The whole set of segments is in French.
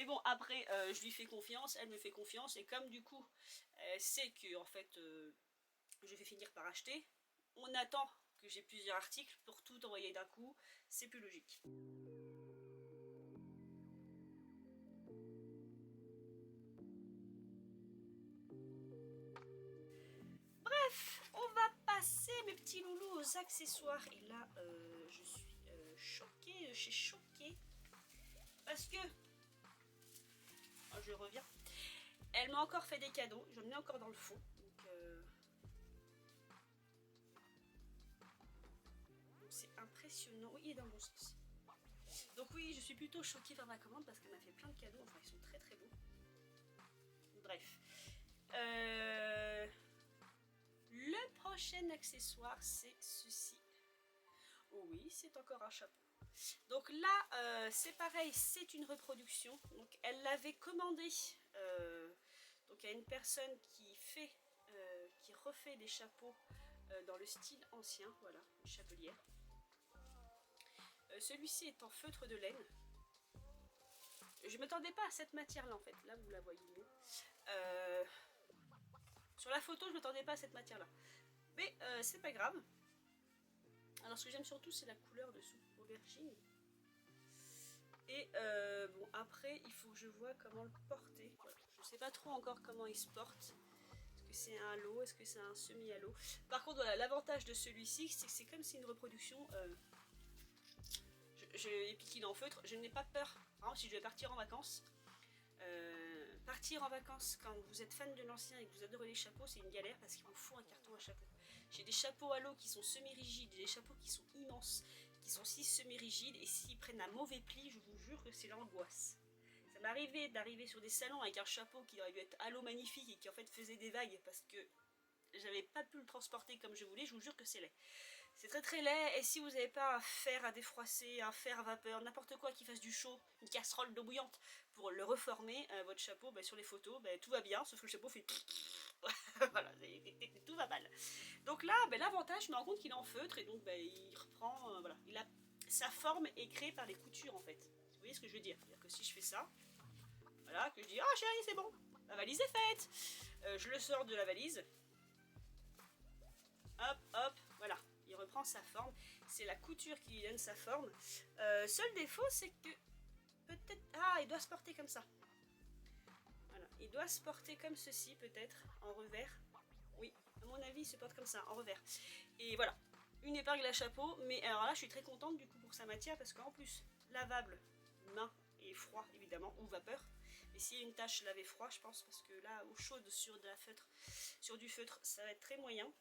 Mais bon, après, je lui fais confiance, elle me fait confiance, et comme du coup, elle sait que en fait, je vais finir par acheter, on attend que j'ai plusieurs articles pour tout envoyer d'un coup, c'est plus logique. Bref, on va passer mes petits loulous aux accessoires. Et là, je suis choquée, je suis choquée. Parce que, oh, je reviens, elle m'a encore fait des cadeaux, je me mets encore dans le fond. Donc c'est impressionnant, oui, il est dans le bon sens. Donc oui, je suis plutôt choquée par ma commande parce qu'elle m'a fait plein de cadeaux, enfin ils sont très très beaux. Bref. Le prochain accessoire, c'est ceci. Oh oui, c'est encore un chapeau. Donc là, c'est pareil, c'est une reproduction. Donc elle l'avait commandé donc à une personne qui refait des chapeaux dans le style ancien, voilà, une chapelière. Celui-ci est en feutre de laine. Je ne m'attendais pas à cette matière-là en fait. Là, vous la voyez mieux. Sur la photo, je ne m'attendais pas à cette matière-là. Mais c'est pas grave. Alors, ce que j'aime surtout, c'est la couleur dessous, aubergine. Et bon, après, il faut que je vois comment le porter. Voilà. Je ne sais pas trop encore comment il se porte. Est-ce que c'est un halo? Est-ce que c'est un semi-halo? Par contre, voilà, l'avantage de celui-ci, c'est que c'est comme si une reproduction. Et puis qu'il est en feutre, je n'ai pas peur. Par exemple, si je vais partir en vacances, partir en vacances quand vous êtes fan de l'ancien et que vous adorez les chapeaux, c'est une galère parce qu'il vous faut un carton à chapeau. J'ai des chapeaux à l'eau qui sont semi-rigides, des chapeaux qui sont immenses, qui sont aussi semi-rigides, et s'ils prennent un mauvais pli, je vous jure que c'est l'angoisse. Ça m'est arrivé d'arriver sur des salons avec un chapeau qui aurait dû être à l'eau magnifique et qui en fait faisait des vagues parce que j'avais pas pu le transporter comme je voulais, je vous jure que c'est laid. C'est très très laid, et si vous n'avez pas un fer à défroisser, un fer à vapeur, n'importe quoi qui fasse du chaud, une casserole d'eau bouillante pour le reformer, votre chapeau, sur les photos, tout va bien, sauf que le chapeau fait... voilà, tout va mal. Donc là, l'avantage, je me rends compte qu'il est en feutre, et donc il reprend, voilà, sa forme est créée par les coutures en fait. Vous voyez ce que je veux dire? C'est-à-dire que si je fais ça, voilà, que je dis, ah chérie, c'est bon, la valise est faite, je le sors de la valise, hop, hop, voilà, il reprend sa forme. C'est la couture qui lui donne sa forme. Seul défaut, c'est que peut-être... Ah, il doit se porter comme ça. Voilà, il doit se porter comme ceci, peut-être, en revers. Oui, à mon avis, il se porte comme ça, en revers. Et voilà, une épingle à chapeau. Mais alors là, je suis très contente du coup pour sa matière, parce qu'en plus, lavable, main et froid, évidemment, ou vapeur. Et s'il y a une tache, laver froid, je pense, parce que là, eau chaude sur du feutre, ça va être très moyen.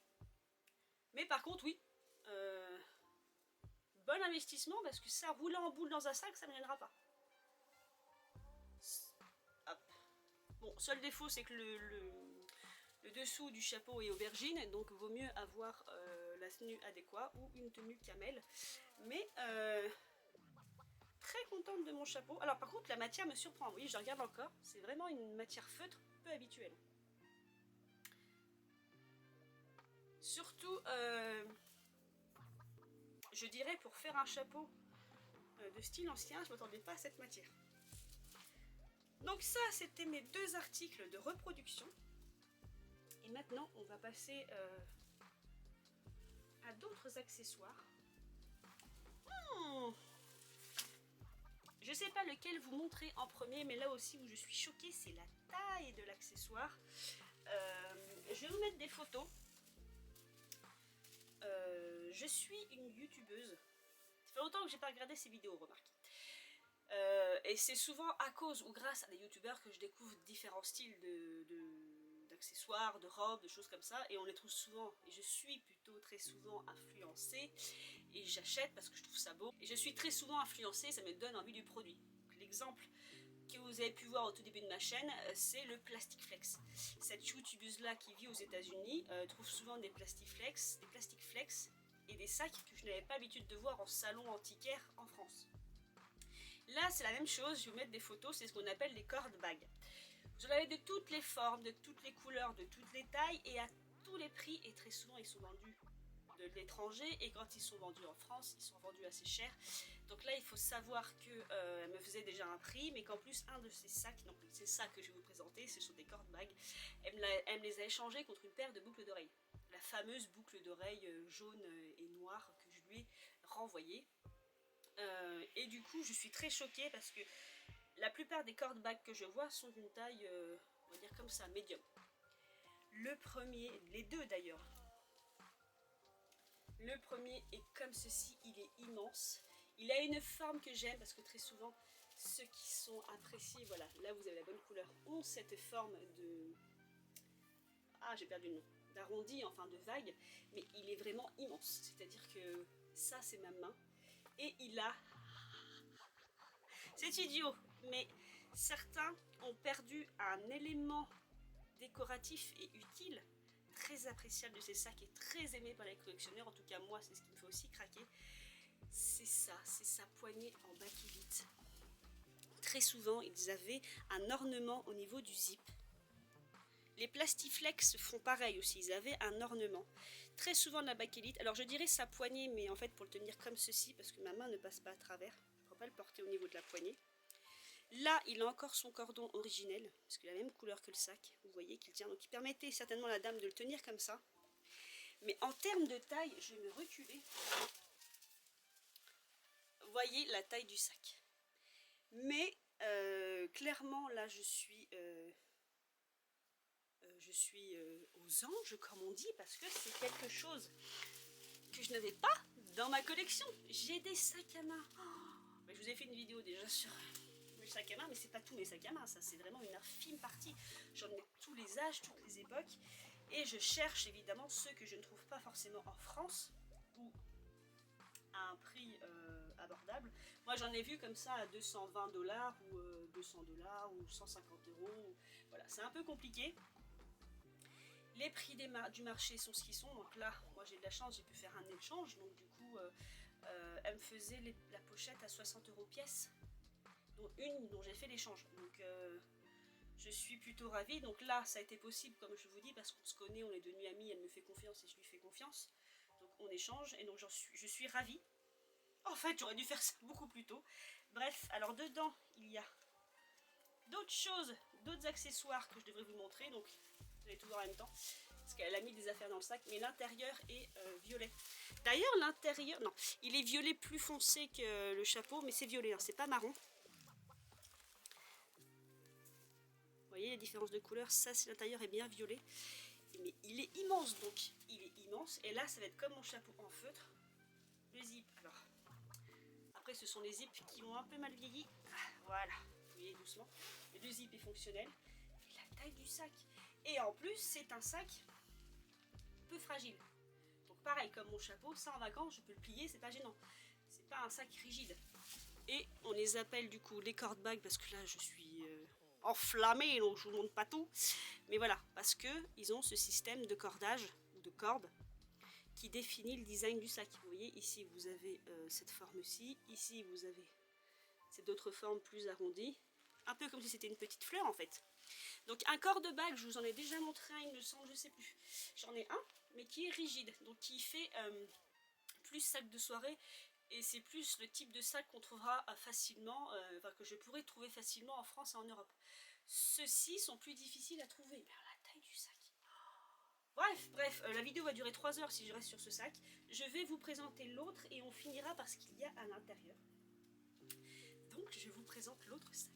Mais par contre, oui, bon investissement, parce que ça, rouler en boule dans un sac, ça ne viendra pas. Hop. Bon, seul défaut, c'est que le dessous du chapeau est aubergine, donc vaut mieux avoir la tenue adéquate ou une tenue camel. Mais très contente de mon chapeau. Alors par contre, la matière me surprend. Vous voyez, je regarde encore. C'est vraiment une matière feutre peu habituelle. Surtout, je dirais pour faire un chapeau de style ancien, je ne m'attendais pas à cette matière. Donc ça, c'était mes deux articles de reproduction. Et maintenant, on va passer à d'autres accessoires. Je ne sais pas lequel vous montrer en premier, mais là aussi où je suis choquée, c'est la taille de l'accessoire. Je vais vous mettre des photos. Je suis une youtubeuse. Ça fait longtemps que j'ai pas regardé ces vidéos, remarquez. Et c'est souvent à cause ou grâce à des youtubeurs que je découvre différents styles d'accessoires, de robes, de choses comme ça, et on les trouve souvent, et je suis plutôt très souvent influencée, et j'achète parce que je trouve ça beau, et je suis très souvent influencée, ça me donne envie du produit. L'exemple que vous avez pu voir au tout début de ma chaîne, c'est le Plastic Flex. Cette youtubeuse là qui vit aux États-Unis trouve souvent des Plastic Flex et des sacs que je n'avais pas l'habitude de voir en salon antiquaire en France. Là, c'est la même chose, je vais vous mettre des photos, c'est ce qu'on appelle les cord bags. Vous en avez de toutes les formes, de toutes les couleurs, de toutes les tailles et à tous les prix, et très souvent ils sont vendus de l'étranger, et quand ils sont vendus en France, ils sont vendus assez cher. Donc là, il faut savoir qu'elle me faisait déjà un prix, mais qu'en plus, un de ces sacs, donc c'est ça que je vais vous présenter, ce sont des cord bags, elle me les a échangés contre une paire de boucles d'oreilles. La fameuse boucle d'oreille jaune et noire que je lui ai renvoyée. Et du coup, je suis très choquée parce que la plupart des cord bags que je vois sont d'une taille, on va dire comme ça, médium. Le premier, les deux d'ailleurs. Le premier est comme ceci, il est immense. Il a une forme que j'aime parce que très souvent, ceux qui sont appréciés, voilà, là vous avez la bonne couleur, ont cette forme de... Ah, j'ai perdu le nom. D'arrondi, enfin de vague, mais il est vraiment immense. C'est-à-dire que ça, c'est ma main. Et il a... C'est idiot, mais certains ont perdu un élément décoratif et utile, très appréciable de ces sacs et très aimé par les collectionneurs. En tout cas, moi, c'est ce qui me fait aussi craquer. C'est ça, c'est sa poignée en bakélite. Très souvent, ils avaient un ornement au niveau du zip. Les Plastiflex font pareil aussi, ils avaient un ornement. Très souvent de la bakélite. Alors je dirais sa poignée, mais en fait pour le tenir comme ceci, parce que ma main ne passe pas à travers, il ne faut pas le porter au niveau de la poignée. Là, il a encore son cordon originel, parce qu'il a la même couleur que le sac, vous voyez qu'il tient. Donc il permettait certainement à la dame de le tenir comme ça. Mais en termes de taille, je vais me reculer. Vous voyez la taille du sac. Mais clairement, là, je suis aux anges, comme on dit, parce que c'est quelque chose que je n'avais pas dans ma collection. J'ai des sacs à main. Oh, je vous ai fait une vidéo déjà sur mes sacs à main, mais c'est pas tous mes sacs à main, ça c'est vraiment une infime partie. J'en ai tous les âges, toutes les époques, et je cherche évidemment ceux que je ne trouve pas forcément en France ou à un prix abordable. Moi j'en ai vu comme ça à 220 $ ou 200 $ ou 150 €. Voilà, c'est un peu compliqué. Les prix du marché sont ce qu'ils sont. Donc là, moi j'ai de la chance, j'ai pu faire un échange. Donc du coup, elle me faisait la pochette à 60 € pièce. Dont une dont j'ai fait l'échange. Donc je suis plutôt ravie. Donc là, ça a été possible, comme je vous dis, parce qu'on se connaît, on est devenus amis, elle me fait confiance et je lui fais confiance. Donc on échange et donc je suis ravie. En fait, j'aurais dû faire ça beaucoup plus tôt. Bref, alors dedans, il y a d'autres choses, d'autres accessoires que je devrais vous montrer. Donc vous allez tout voir en même temps, parce qu'elle a mis des affaires dans le sac, mais l'intérieur est violet. D'ailleurs, l'intérieur, non, il est violet plus foncé que le chapeau, mais c'est violet, hein, c'est pas marron. Vous voyez les différences de couleurs, ça c'est l'intérieur est bien violet. Mais il est immense, donc il est immense. Et là, ça va être comme mon chapeau en feutre. Le zip, alors, après ce sont les zips qui ont un peu mal vieilli. Voilà, vous voyez doucement. Mais le zip est fonctionnel. Et la taille du sac. Et en plus, c'est un sac peu fragile. Donc pareil, comme mon chapeau, ça en vacances, je peux le plier, c'est pas gênant. C'est pas un sac rigide. Et on les appelle du coup les cord bags, parce que là, je suis enflammée, donc je vous montre pas tout. Mais voilà, parce que ils ont ce système de cordage, ou de corde, qui définit le design du sac. Vous voyez, ici, vous avez cette forme-ci. Ici, vous avez cette autre forme plus arrondie. Un peu comme si c'était une petite fleur, en fait. Donc un cord bag, je vous en ai déjà montré un, il me semble, je sais plus. J'en ai un, mais qui est rigide, donc qui fait plus sac de soirée, et c'est plus le type de sac qu'on trouvera facilement, enfin que je pourrais trouver facilement en France et en Europe. Ceux-ci sont plus difficiles à trouver. Mais la taille du sac. Bref, la vidéo va durer 3 heures si je reste sur ce sac. Je vais vous présenter l'autre et on finira par ce qu'il y a à l'intérieur. Donc je vous présente l'autre sac.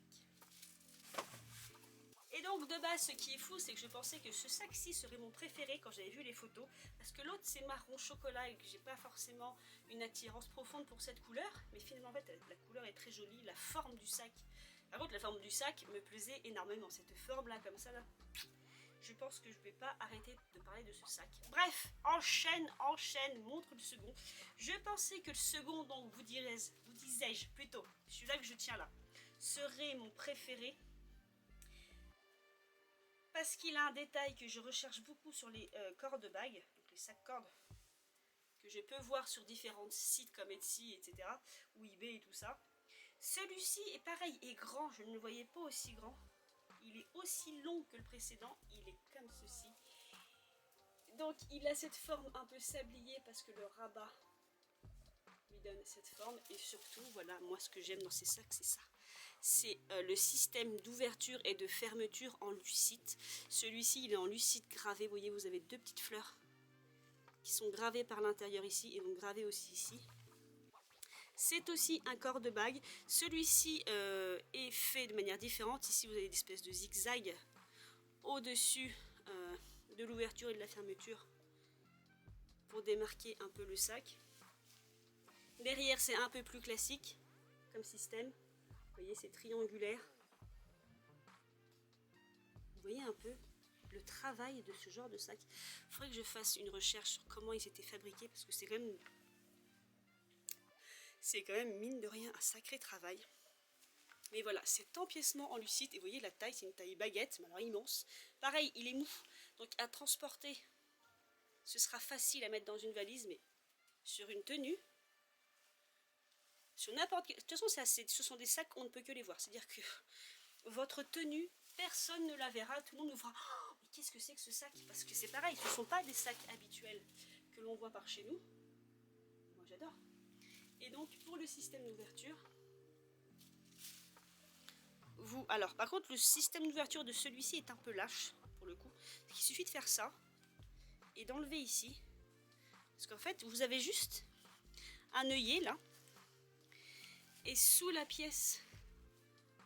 Et donc de base, ce qui est fou, c'est que je pensais que ce sac-ci serait mon préféré quand j'avais vu les photos, parce que l'autre c'est marron chocolat et que j'ai pas forcément une attirance profonde pour cette couleur, mais finalement en fait la couleur est très jolie, la forme du sac. Par contre la forme du sac me plaisait énormément, cette forme là comme ça là. Je pense que je ne vais pas arrêter de parler de ce sac. Bref, enchaîne, montre le second. Je pensais que le second, donc vous disais-je plutôt, celui-là que je tiens là, serait mon préféré. Parce qu'il a un détail que je recherche beaucoup sur les cord bags, donc les sacs cordes, que je peux voir sur différents sites comme Etsy, etc. ou eBay et tout ça. Celui-ci est pareil, est grand, je ne le voyais pas aussi grand. Il est aussi long que le précédent, il est comme ceci. Donc il a cette forme un peu sablier parce que le rabat lui donne cette forme. Et surtout, voilà, moi ce que j'aime dans ces sacs, c'est ça. C'est le système d'ouverture et de fermeture en lucite. Celui-ci, il est en lucite gravé. Vous voyez, vous avez deux petites fleurs qui sont gravées par l'intérieur ici et donc gravées aussi ici. C'est aussi un corps de bague. Celui-ci est fait de manière différente. Ici, vous avez des espèces de zigzags au-dessus de l'ouverture et de la fermeture pour démarquer un peu le sac. Derrière, c'est un peu plus classique comme système. Vous voyez, c'est triangulaire. Vous voyez un peu le travail de ce genre de sac. Il faudrait que je fasse une recherche sur comment ils étaient fabriqués parce que c'est quand même mine de rien un sacré travail. Mais voilà, cet empiècement en lucite, et vous voyez la taille, c'est une taille baguette, mais alors immense. Pareil, il est mou, donc à transporter, ce sera facile à mettre dans une valise, mais sur une tenue, sur n'importe quel... De toute façon, ce sont des sacs, on ne peut que les voir. C'est-à-dire que votre tenue, personne ne la verra, tout le monde nous fera oh, mais qu'est-ce que c'est que ce sac? Parce que c'est pareil, ce ne sont pas des sacs habituels que l'on voit par chez nous. Moi j'adore. Et donc pour le système d'ouverture, alors par contre le système d'ouverture de celui-ci est un peu lâche pour le coup. Il suffit de faire ça et d'enlever ici. Parce qu'en fait vous avez juste un œillet là. Et sous la pièce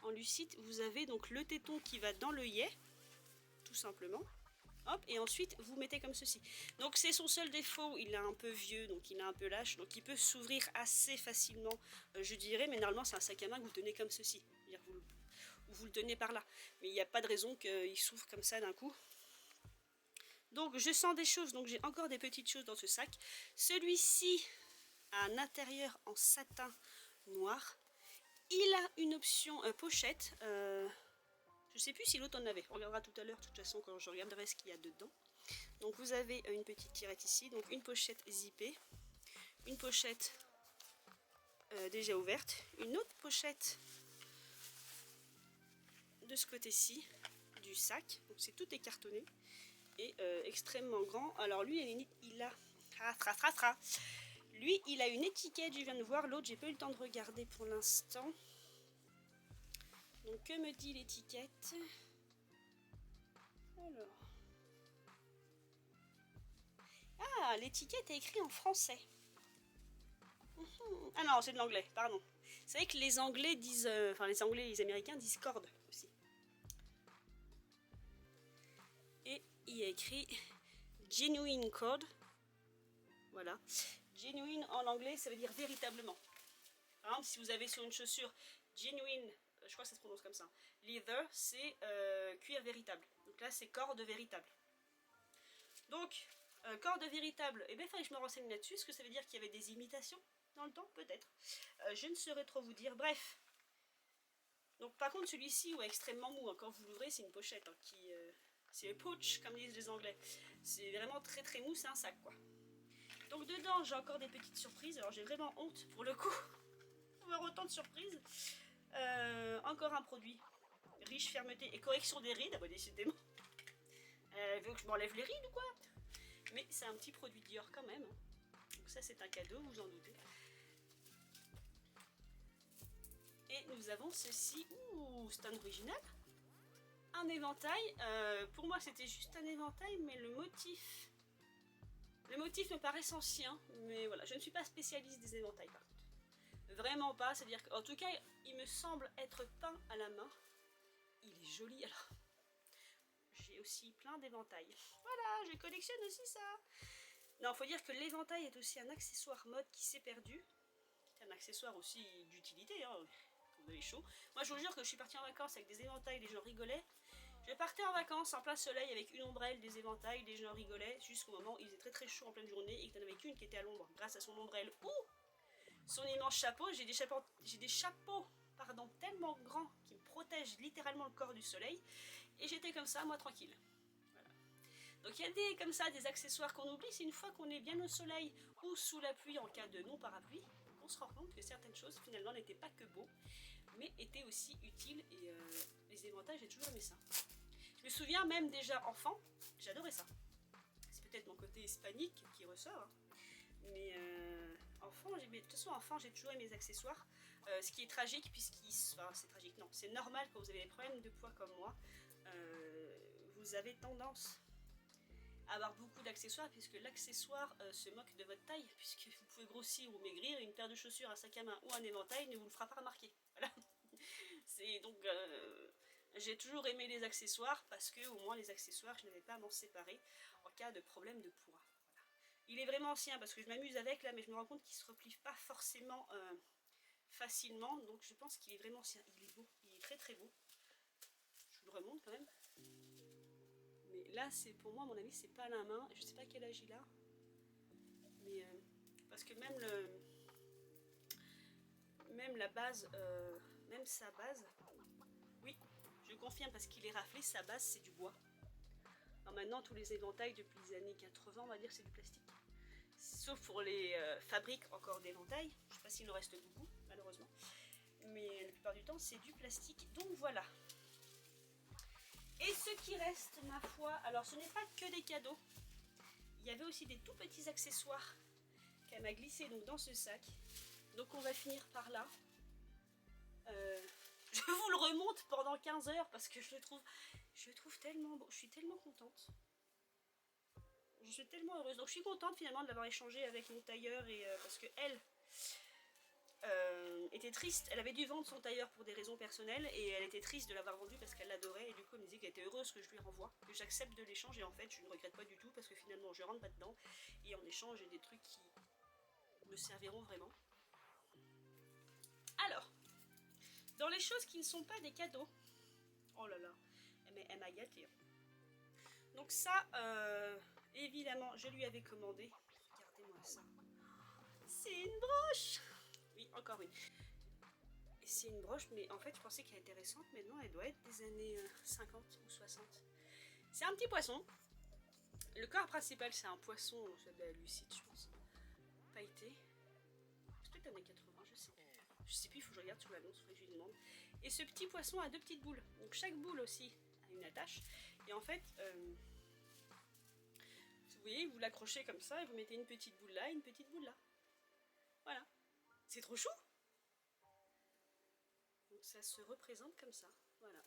en lucite, vous avez donc le téton qui va dans l'œillet, tout simplement. Hop, et ensuite vous mettez comme ceci. Donc c'est son seul défaut, il est un peu vieux, donc il est un peu lâche, donc il peut s'ouvrir assez facilement, je dirais, mais normalement c'est un sac à main que vous tenez comme ceci. C'est-à-dire vous le tenez par là, mais il n'y a pas de raison qu'il s'ouvre comme ça d'un coup. Donc je sens des choses, donc j'ai encore des petites choses dans ce sac. Celui-ci a un intérieur en satin noir. Il a une option pochette. Je sais plus si l'autre en avait. On regardera tout à l'heure, de toute façon, quand je regarderai ce qu'il y a dedans. Donc vous avez une petite tirette ici, donc une pochette zippée, une pochette déjà ouverte, une autre pochette de ce côté-ci du sac. Donc c'est tout écartonné et extrêmement grand. Alors lui, il a... Lui, il a une étiquette, je viens de voir. L'autre, j'ai pas eu le temps de regarder pour l'instant. Donc que me dit l'étiquette? Alors... Ah, l'étiquette est écrite en français. Ah non, c'est de l'anglais, pardon. C'est vrai que les Anglais disent... enfin, les Anglais et les Américains disent corde aussi. Et il y a écrit Genuine Cord. Voilà. Genuine en anglais, ça veut dire véritablement. Par exemple, si vous avez sur une chaussure Genuine, je crois que ça se prononce comme ça, leather, c'est cuir véritable. Donc là, c'est corde véritable. Donc, corde véritable, eh bien, il fallait que je me renseigne là-dessus. Est-ce que ça veut dire qu'il y avait des imitations dans le temps? Peut-être. Je ne saurais trop vous dire. Bref. Donc, par contre, celui-ci, ouais, extrêmement mou. Quand vous l'ouvrez, c'est une pochette. Hein, c'est pouch, comme disent les Anglais. C'est vraiment très très mou, c'est un sac, quoi. Donc, dedans, j'ai encore des petites surprises. Alors, j'ai vraiment honte, pour le coup, d'avoir autant de surprises. Encore un produit. Riche fermeté et correction des rides. Ah bah, décidément. Veut que je m'enlève les rides ou quoi? Mais c'est un petit produit Dior quand même. Donc ça c'est un cadeau, vous en doutez. Et nous avons ceci. Ouh, c'est un original. Un éventail. Pour moi c'était juste un éventail, mais le motif me paraît ancien. Mais voilà, je ne suis pas spécialiste des éventails par contre. Vraiment pas, c'est-à-dire qu'en tout cas, il me semble être peint à la main. Il est joli alors. J'ai aussi plein d'éventails. Voilà, je collectionne aussi ça. Non, faut dire que l'éventail est aussi un accessoire mode qui s'est perdu. C'est un accessoire aussi d'utilité, hein, quand vous avez chaud. Moi, je vous jure que je suis partie en vacances avec des éventails, les gens rigolaient. Je partais en vacances en plein soleil avec une ombrelle, des éventails, les gens rigolaient jusqu'au moment où il faisait très très chaud en pleine journée et qu'il n'y en avait qu'une qui était à l'ombre grâce à son ombrelle ou son immense chapeau. J'ai des chapeaux pardon, tellement grands qui me protègent littéralement le corps du soleil. Et j'étais comme ça, moi tranquille. Voilà. Donc il y a comme ça des accessoires qu'on oublie. C'est une fois qu'on est bien au soleil ou sous la pluie en cas de non-parapluie, on se rend compte que certaines choses finalement n'étaient pas que beaux, mais étaient aussi utiles. Et les éventails, j'ai toujours aimé ça. Je me souviens même déjà enfant, j'adorais ça. C'est peut-être mon côté hispanique qui ressort. Hein. Mais enfant, de toute façon, enfant, j'ai toujours aimé mes accessoires. Ce qui est tragique, enfin, c'est tragique, non, c'est normal quand vous avez des problèmes de poids comme moi. Vous avez tendance à avoir beaucoup d'accessoires, puisque l'accessoire se moque de votre taille, puisque vous pouvez grossir ou maigrir, une paire de chaussures, un sac à main ou un éventail ne vous le fera pas remarquer. Voilà. C'est donc... j'ai toujours aimé les accessoires, parce que au moins les accessoires, je n'avais pas à m'en séparer en cas de problème de poids. Voilà. Il est vraiment ancien, parce que je m'amuse avec là, mais je me rends compte qu'il ne se replie pas forcément facilement, donc je pense qu'il est vraiment ancien. Il est beau, il est très très beau. Je vous le remonte quand même. Mais là, c'est pour moi, à mon avis, c'est pas à la main. Je sais pas quel âge il a. Mais parce que même la base, même sa base, oui, je confirme parce qu'il est raflé, sa base c'est du bois. Alors maintenant, tous les éventails depuis les années 80, on va dire, c'est du plastique. Sauf pour les fabriques encore d'éventails. Je sais pas s'il en reste beaucoup, malheureusement. Mais la plupart du temps, c'est du plastique. Donc voilà. Et ce qui reste, ma foi, alors ce n'est pas que des cadeaux. Il y avait aussi des tout petits accessoires qu'elle m'a glissés donc dans ce sac. Donc on va finir par là. Je vous le remonte pendant 15 heures parce que je le trouve tellement beau. Je suis tellement contente. Je suis tellement heureuse. Donc je suis contente finalement de l'avoir échangé avec mon tailleur et parce que elle était triste. Elle avait dû vendre son tailleur pour des raisons personnelles et elle était triste de l'avoir vendu parce qu'elle l'adorait et du coup elle me disait qu'elle était heureuse que je lui renvoie, que j'accepte de l'échange et en fait je ne regrette pas du tout parce que finalement je rentre pas dedans et en échange j'ai des trucs qui me serviront vraiment. Alors, dans les choses qui ne sont pas des cadeaux, oh là là, elle m'a gâtée. Donc ça, évidemment, je lui avais commandé. Regardez-moi ça. C'est une broche. Oui, encore une. Et c'est une broche, mais en fait, je pensais qu'elle était récente. Maintenant, elle doit être des années 50 ou 60. C'est un petit poisson. Le corps principal, c'est un poisson, c'est de la lucide, je pense. Pailleté. C'est peut-être années 80, je sais plus. Je sais plus, il faut que je regarde sur l'annonce, il faut que je lui demande. Et ce petit poisson a 2 petites boules. Donc chaque boule aussi a une attache. Et en fait, vous voyez, vous l'accrochez comme ça et vous mettez une petite boule là et une petite boule là. Voilà. C'est trop chou. Donc ça se représente comme ça. Voilà.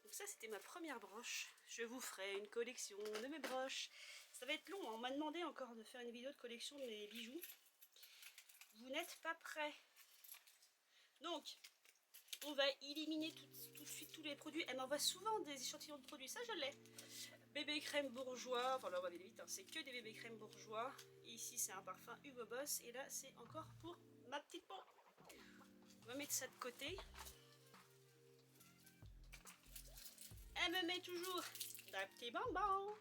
Donc ça, c'était ma première broche. Je vous ferai une collection de mes broches. Ça va être long, hein. On m'a demandé encore de faire une vidéo de collection de mes bijoux. Vous n'êtes pas prêts. Donc, on va éliminer tout de suite tous les produits. Elle m'envoie souvent des échantillons de produits, ça je l'ai. Bébé crème bourgeois, enfin là on va aller vite, hein. C'est que des bébés crème bourgeois. Et ici c'est un parfum Hugo Boss et là c'est encore pour ma petite peau. On va mettre ça de côté. Elle me met toujours d'un petit bonbon.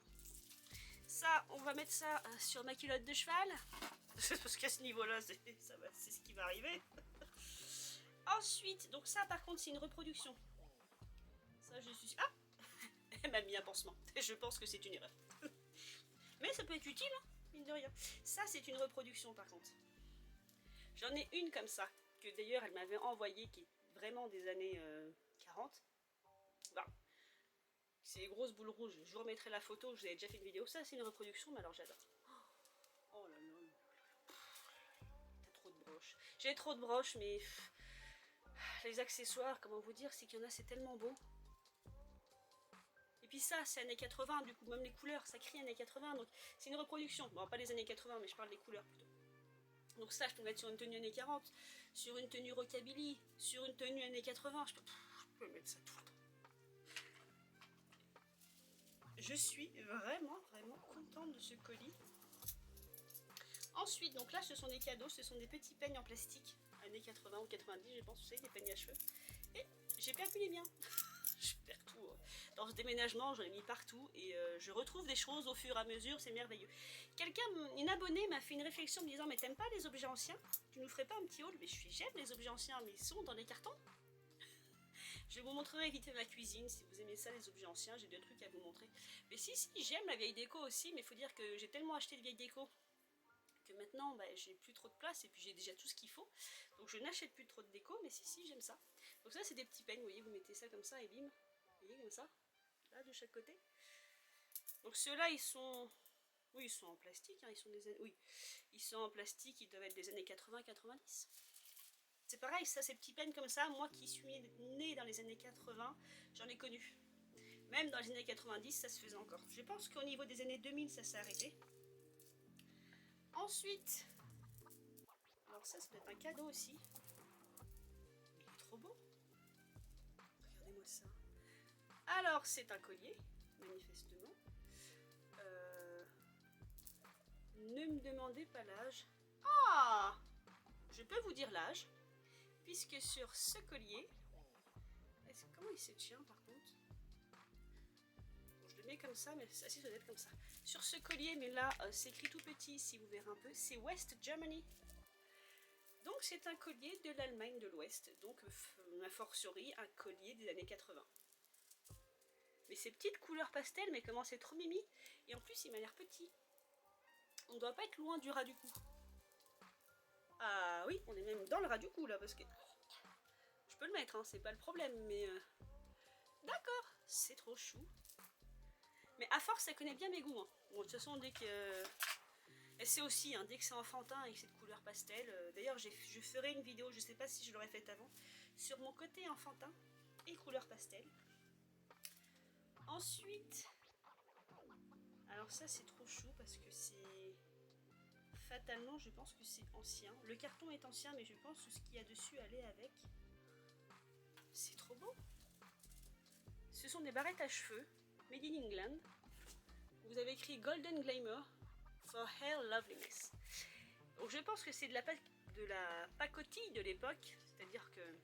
Ça, on va mettre ça sur ma culotte de cheval. Parce qu'à ce niveau-là, c'est ce qui va arriver. Ensuite, donc ça par contre c'est une reproduction. Ça je suis... Ah, elle m'a mis un pansement. Je pense que c'est une erreur. Mais ça peut être utile, hein, mine de rien. Ça c'est une reproduction par contre. J'en ai une comme ça, que d'ailleurs elle m'avait envoyée, qui est vraiment des années 40. Voilà. C'est les grosses boules rouges. Je vous remettrai la photo, je vous avais déjà fait une vidéo. Ça c'est une reproduction, mais alors j'adore. Oh là là. T'as trop de broches. J'ai trop de broches, mais... Les accessoires, comment vous dire, c'est qu'il y en a, c'est tellement beau. Et puis ça, c'est années 80, du coup, même les couleurs, ça crie années 80, donc c'est une reproduction. Bon, pas les années 80, mais je parle des couleurs plutôt. Donc ça, je peux mettre sur une tenue années 40, sur une tenue rockabilly, sur une tenue années 80, je peux mettre ça tout le temps. Je suis vraiment, vraiment contente de ce colis. Ensuite, donc là, ce sont des cadeaux, ce sont des petits peignes en plastique, années 80 ou 90, je pense, vous savez, des peignes à cheveux. Et j'ai perdu les miens. Je perds tout. Dans ce déménagement, j'en ai mis partout et je retrouve des choses au fur et à mesure, c'est merveilleux. Une abonnée m'a fait une réflexion en me disant, mais t'aimes pas les objets anciens? Tu nous ferais pas un petit haul? Mais j'aime les objets anciens, mais ils sont dans les cartons. Je vous montrerai vite fait ma cuisine, si vous aimez ça, les objets anciens, j'ai 2 trucs à vous montrer. Mais si, j'aime la vieille déco aussi, mais il faut dire que j'ai tellement acheté de vieille déco que maintenant bah, j'ai plus trop de place et puis j'ai déjà tout ce qu'il faut. Donc je n'achète plus trop de déco, mais si, j'aime ça. Donc ça c'est des petits peignes, vous voyez, vous mettez ça comme ça et bim. Vous voyez comme ça, là de chaque côté. Donc ceux-là, ils sont... Oui, ils sont en plastique, hein, ils sont des années... Oui, ils sont en plastique, ils doivent être des années 80-90. C'est pareil, ça, ces petits pens comme ça, moi qui suis née dans les années 80, j'en ai connu. Même dans les années 90, ça se faisait encore. Je pense qu'au niveau des années 2000, ça s'est arrêté. Ensuite, alors ça doit être un cadeau aussi. Il est trop beau. Regardez-moi ça. Alors, c'est un collier, manifestement. Ne me demandez pas l'âge. Ah! Je peux vous dire l'âge, puisque sur ce collier... Comment il se tient par contre? Bon, je le mets comme ça, mais ça doit être comme ça. Sur ce collier, mais là, c'est écrit tout petit, si vous verrez un peu, c'est West Germany. Donc c'est un collier de l'Allemagne de l'Ouest, donc a fortiori un collier des années 80. Mais ces petites couleurs pastel, mais comment c'est trop mimi. Et en plus il m'a l'air petit. On ne doit pas être loin du ras du cou. Ah oui, on est même dans le ras du cou là, parce que... Je peux le mettre, hein, c'est pas le problème, mais... D'accord, c'est trop chou. Mais à force, elle connaît bien mes goûts. Hein. Bon, de toute façon, dès que... Elle sait aussi, hein, dès que c'est enfantin avec cette couleur pastel. D'ailleurs, je ferai une vidéo, je sais pas si je l'aurais faite avant, sur mon côté enfantin et couleur pastel. Ensuite, alors ça c'est trop chou parce que c'est... Fatalement, je pense que c'est ancien. Le carton est ancien, mais je pense que ce qu'il y a dessus allait avec. C'est trop beau. Ce sont des barrettes à cheveux, made in England. Vous avez écrit Golden Glamour for Hair Loveliness. Donc je pense que c'est de la pacotille de l'époque, c'est-à-dire que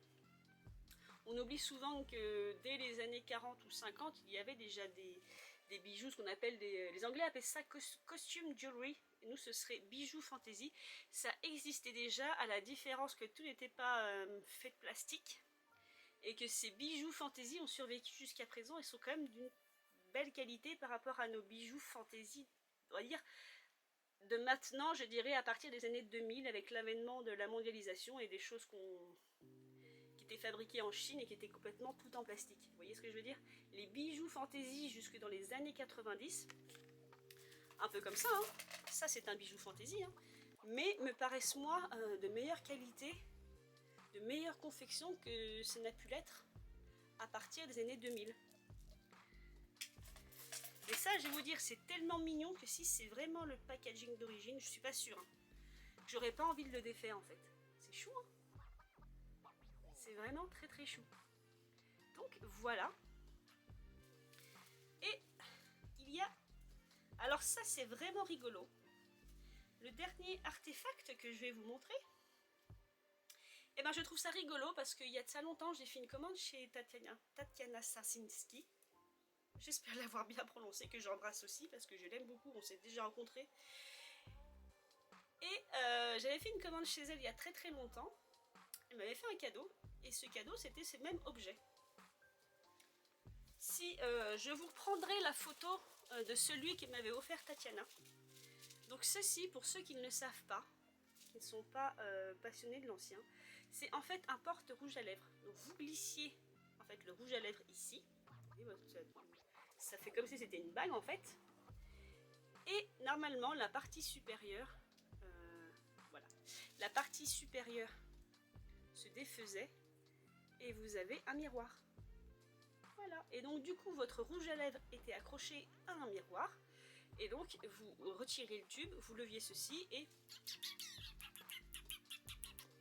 on oublie souvent que dès les années 40 ou 50, il y avait déjà des bijoux, ce qu'on appelle les Anglais appellent ça costume jewelry, et nous ce serait bijoux fantasy. Ça existait déjà, à la différence que tout n'était pas fait de plastique, et que ces bijoux fantasy ont survécu jusqu'à présent et sont quand même d'une belle qualité par rapport à nos bijoux fantasy, on va dire, de maintenant, je dirais à partir des années 2000, avec l'avènement de la mondialisation et des choses qui étaient fabriquées en Chine et qui étaient complètement tout en plastique. Vous voyez ce que je veux dire? Les bijoux fantasy jusque dans les années 90, un peu comme ça, hein. Ça c'est un bijou fantasy, hein. Mais me paraissent moi de meilleure qualité, de meilleure confection que ça n'a pu l'être à partir des années 2000. Et ça, je vais vous dire, c'est tellement mignon que si c'est vraiment le packaging d'origine, je suis pas sûre. Hein. J'aurais pas envie de le défaire en fait. C'est chou, hein. C'est vraiment très très chou. Donc voilà. Et il y a... Alors ça, c'est vraiment rigolo. Le dernier artefact que je vais vous montrer, eh ben je trouve ça rigolo parce qu'il y a de ça longtemps, j'ai fait une commande chez Tatiana Sarsinski. J'espère l'avoir bien prononcé, que j'embrasse aussi parce que je l'aime beaucoup, on s'est déjà rencontrés. Et j'avais fait une commande chez elle il y a très très longtemps. Elle m'avait fait un cadeau, et ce cadeau c'était ce même objet. Si je vous reprendrai la photo de celui qui m'avait offert Tatiana. Donc ceci, pour ceux qui ne le savent pas, qui ne sont pas passionnés de l'ancien, c'est en fait un porte-rouge à lèvres. Donc vous glissiez en fait le rouge à lèvres ici. Ça fait comme si c'était une bague en fait. Et normalement la partie supérieure, voilà, la partie supérieure se défaisait et vous avez un miroir. Voilà. Et donc du coup votre rouge à lèvres était accroché à un miroir. Et donc vous retirez le tube, vous leviez ceci et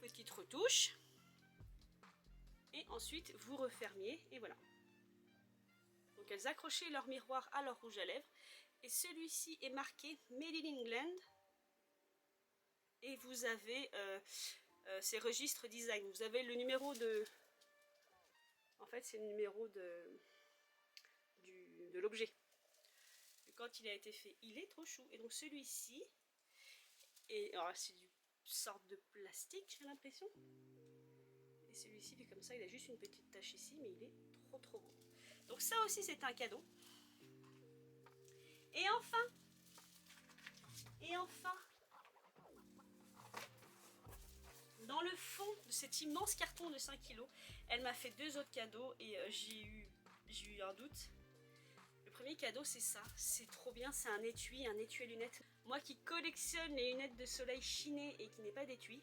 petite retouche. Et ensuite vous refermiez et voilà. Donc elles accrochaient leur miroir à leur rouge à lèvres. Et celui-ci est marqué Made in England. Et vous avez ces registres design. Vous avez le numéro de... En fait c'est le numéro de l'objet. Quand il a été fait, il est trop chou. Et donc celui-ci, c'est une sorte de plastique, j'ai l'impression. Et celui-ci, il est comme ça, il a juste une petite tache ici, mais il est trop trop beau. Donc ça aussi, c'est un cadeau. Et enfin, dans le fond de cet immense carton de 5 kg, elle m'a fait 2 autres cadeaux et j'ai eu un doute. premier cadeau, c'est ça. C'est trop bien, c'est un étui à lunettes. Moi qui collectionne les lunettes de soleil chinées et qui n'est pas d'étui.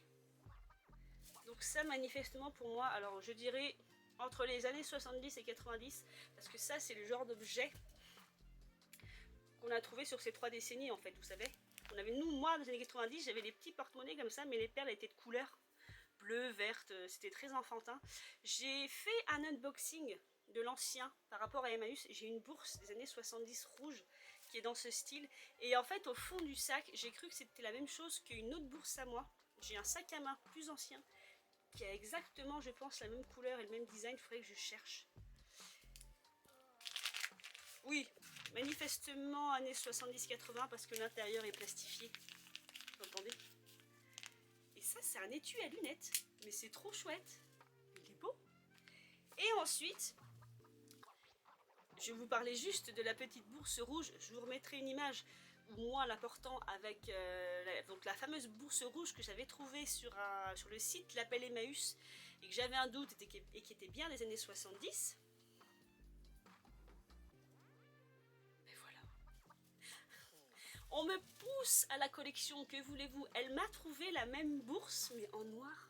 Donc ça, manifestement pour moi, alors je dirais entre les années 70 et 90, parce que ça, c'est le genre d'objet qu'on a trouvé sur ces 3 décennies, en fait, vous savez. On avait, moi, dans les années 90, j'avais des petits porte-monnaies comme ça, mais les perles étaient de couleur bleue, verte, c'était très enfantin. J'ai fait un unboxing de l'ancien par rapport à Emmaüs. J'ai une bourse des années 70 rouge qui est dans ce style. Et en fait, au fond du sac, j'ai cru que c'était la même chose qu'une autre bourse à moi. J'ai un sac à main plus ancien qui a exactement, je pense, la même couleur et le même design. Il faudrait que je cherche. Oui, manifestement années 70-80 parce que l'intérieur est plastifié. Vous entendez? Et ça, c'est un étui à lunettes. Mais c'est trop chouette. Il est beau. Et ensuite, je vais vous parler juste de la petite bourse rouge. Je vous remettrai une image où moi la portant avec donc la fameuse bourse rouge que j'avais trouvée sur le site L'Appel Emmaüs et que j'avais un doute et qui était bien des années 70. Mais voilà. On me pousse à la collection, que voulez-vous? Elle m'a trouvé la même bourse mais en noir.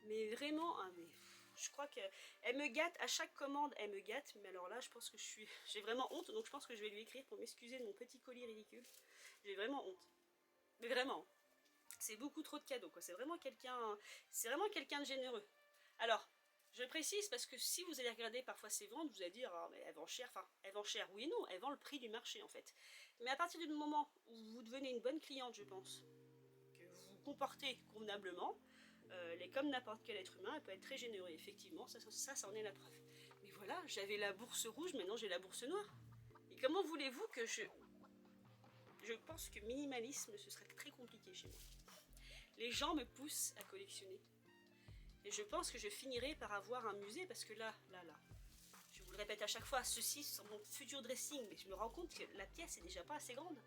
Mais vraiment, hein, mais je crois qu'elle me gâte, à chaque commande elle me gâte, mais alors là je pense que j'ai vraiment honte, donc je pense que je vais lui écrire pour m'excuser de mon petit colis ridicule. J'ai vraiment honte. Mais vraiment, c'est beaucoup trop de cadeaux, quoi. C'est vraiment quelqu'un de généreux. Alors, je précise parce que si vous allez regarder parfois ses ventes, vous allez dire oh, mais elle vend cher, enfin elle vend cher, oui et non, elle vend le prix du marché en fait. Mais à partir du moment où vous devenez une bonne cliente, je pense, que vous vous comportez convenablement, elle est comme n'importe quel être humain, elle peut être très généreux, effectivement, ça en est la preuve. Mais voilà, j'avais la bourse rouge, maintenant j'ai la bourse noire. Et comment voulez-vous que je pense que minimalisme, ce serait très compliqué chez moi. Les gens me poussent à collectionner. Et je pense que je finirai par avoir un musée, parce que là, je vous le répète à chaque fois, ceci c'est mon futur dressing, mais je me rends compte que la pièce est déjà pas assez grande.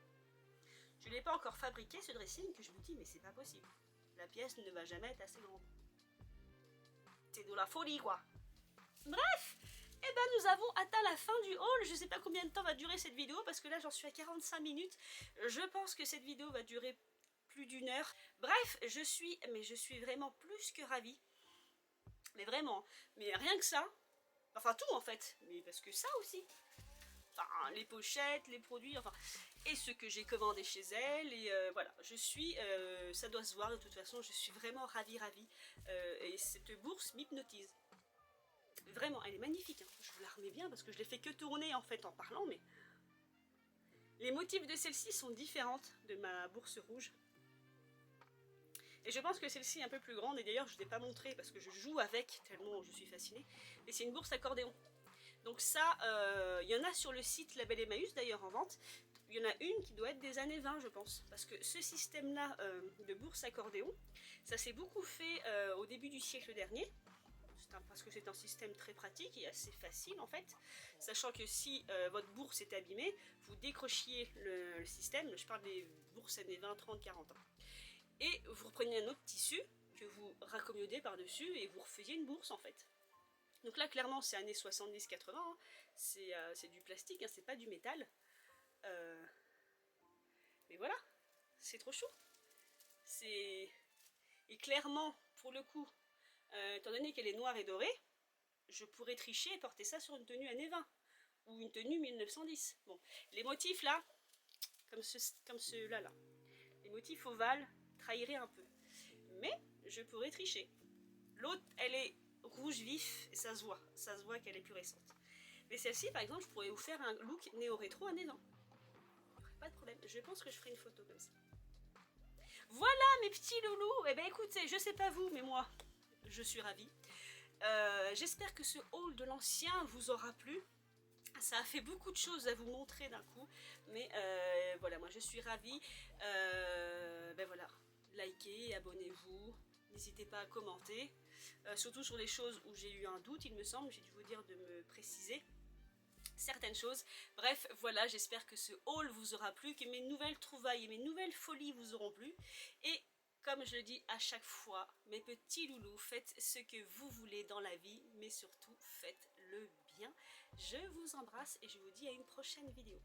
Je ne l'ai pas encore fabriqué ce dressing, que je vous dis, mais c'est pas possible. La pièce ne va jamais être assez grande. C'est de la folie, quoi. Bref, eh ben nous avons atteint la fin du haul. Je sais pas combien de temps va durer cette vidéo, parce que là j'en suis à 45 minutes. Je pense que cette vidéo va durer plus d'1 heure. Bref, je suis vraiment plus que ravie. Mais vraiment, mais rien que ça, enfin tout en fait, mais parce que ça aussi. Enfin, les pochettes, les produits, enfin, et ce que j'ai commandé chez elle, et voilà, ça doit se voir de toute façon, je suis vraiment ravie, et cette bourse m'hypnotise. Vraiment, elle est magnifique, hein. Je vous la remets bien parce que je l'ai fait que tourner en fait en parlant, mais les motifs de celle-ci sont différentes de ma bourse rouge. Et je pense que celle-ci est un peu plus grande, et d'ailleurs je ne l'ai pas montré parce que je joue avec tellement je suis fascinée. Et c'est une bourse accordéon. Donc ça, y en a sur le site La Belle Emmaüs d'ailleurs en vente. Il y en a une qui doit être des années 20 je pense. Parce que ce système-là de bourse accordéon, ça s'est beaucoup fait au début du siècle dernier. Parce que c'est un système très pratique et assez facile en fait. Sachant que si votre bourse est abîmée, vous décrochiez le système. Je parle des bourses années 20, 30, 40 ans. Et vous reprenez un autre tissu que vous raccommodez par-dessus et vous refaisiez une bourse en fait. Donc là clairement c'est années 70-80, hein. C'est du plastique, hein, c'est pas du métal. Mais voilà, c'est trop chaud. Et clairement, pour le coup, étant donné qu'elle est noire et dorée, je pourrais tricher et porter ça sur une tenue années 20 ou une tenue 1910. Bon, les motifs là, comme ceux-là, les motifs ovales trahiraient un peu. Mais je pourrais tricher. L'autre, elle est rouge vif et ça se voit qu'elle est plus récente. Mais celle-ci, par exemple, je pourrais vous faire un look néo-rétro années 20. Pas de problème, je pense que je ferai une photo comme ça. Voilà mes petits loulous. Eh ben écoutez, je sais pas vous, mais moi, je suis ravie. J'espère que ce haul de l'ancien vous aura plu. Ça a fait beaucoup de choses à vous montrer d'un coup, mais voilà, moi je suis ravie. Ben voilà, likez, abonnez-vous, n'hésitez pas à commenter, surtout sur les choses où j'ai eu un doute, il me semble, j'ai dû vous dire de me préciser certaines choses. Bref, voilà, j'espère que ce haul vous aura plu, que mes nouvelles trouvailles et mes nouvelles folies vous auront plu, et comme je le dis à chaque fois, mes petits loulous, faites ce que vous voulez dans la vie, mais surtout faites le bien. Je vous embrasse et je vous dis à une prochaine vidéo.